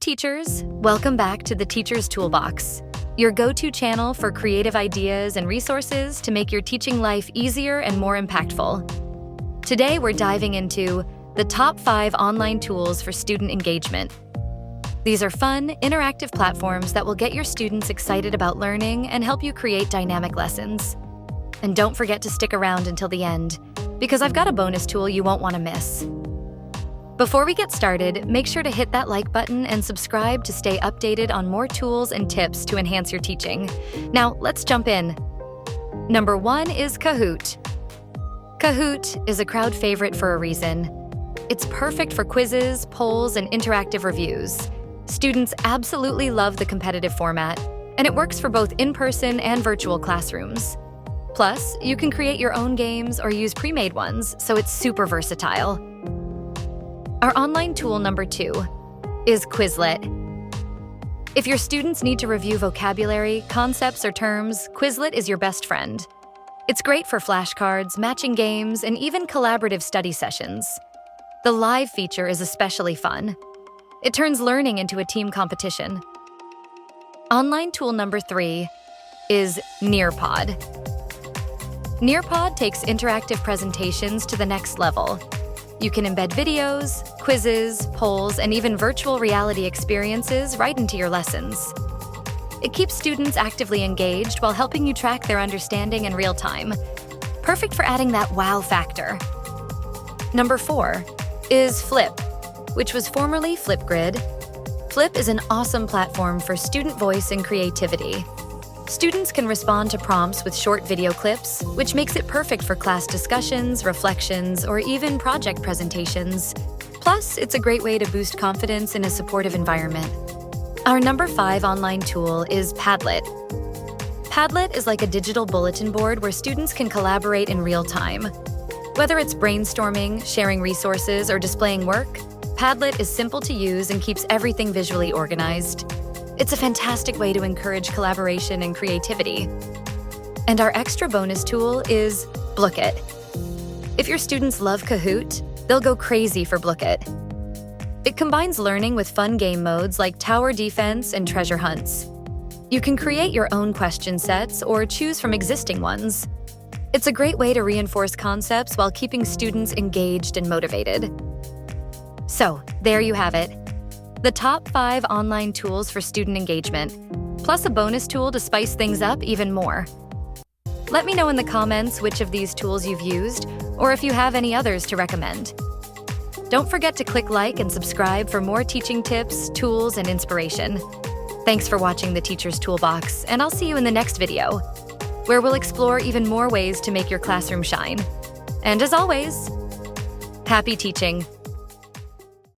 teachers! Welcome back to the Teacher's Toolbox, your go-to channel for creative ideas and resources to make your teaching life easier and more impactful. Today, we're diving into the top 5 online tools for student engagement. These are fun, interactive platforms that will get your students excited about learning and help you create dynamic lessons. And don't forget to stick around until the end, because I've got a bonus tool you won't want to miss. Before we get started, make sure to hit that like button and subscribe to stay updated on more tools and tips to enhance your teaching. Now, let's jump in. Number 1 is Kahoot. Kahoot is a crowd favorite for a reason. It's perfect for quizzes, polls, and interactive reviews. Students absolutely love the competitive format, and it works for both in-person and virtual classrooms. Plus, you can create your own games or use pre-made ones, so it's super versatile. Our online tool number 2 is Quizlet. If your students need to review vocabulary, concepts, or terms, Quizlet is your best friend. It's great for flashcards, matching games, and even collaborative study sessions. The live feature is especially fun. It turns learning into a team competition. Online tool number 3 is Nearpod. Nearpod takes interactive presentations to the next level. You can embed videos, quizzes, polls, and even virtual reality experiences right into your lessons. It keeps students actively engaged while helping you track their understanding in real time. Perfect for adding that wow factor. Number 4 is Flip, which was formerly Flipgrid. Flip is an awesome platform for student voice and creativity. Students can respond to prompts with short video clips, which makes it perfect for class discussions, reflections, or even project presentations. Plus, it's a great way to boost confidence in a supportive environment. Our number 5 online tool is Padlet. Padlet is like a digital bulletin board where students can collaborate in real time. Whether it's brainstorming, sharing resources, or displaying work, Padlet is simple to use and keeps everything visually organized. It's a fantastic way to encourage collaboration and creativity. And our extra bonus tool is Blooket. If your students love Kahoot, they'll go crazy for Blooket. It combines learning with fun game modes like tower defense and treasure hunts. You can create your own question sets or choose from existing ones. It's a great way to reinforce concepts while keeping students engaged and motivated. So, there you have it. The top 5 online tools for student engagement, plus a bonus tool to spice things up even more. Let me know in the comments which of these tools you've used, or if you have any others to recommend. Don't forget to click like and subscribe for more teaching tips, tools, and inspiration. Thanks for watching the Teacher's Toolbox, and I'll see you in the next video, where we'll explore even more ways to make your classroom shine. And as always, happy teaching!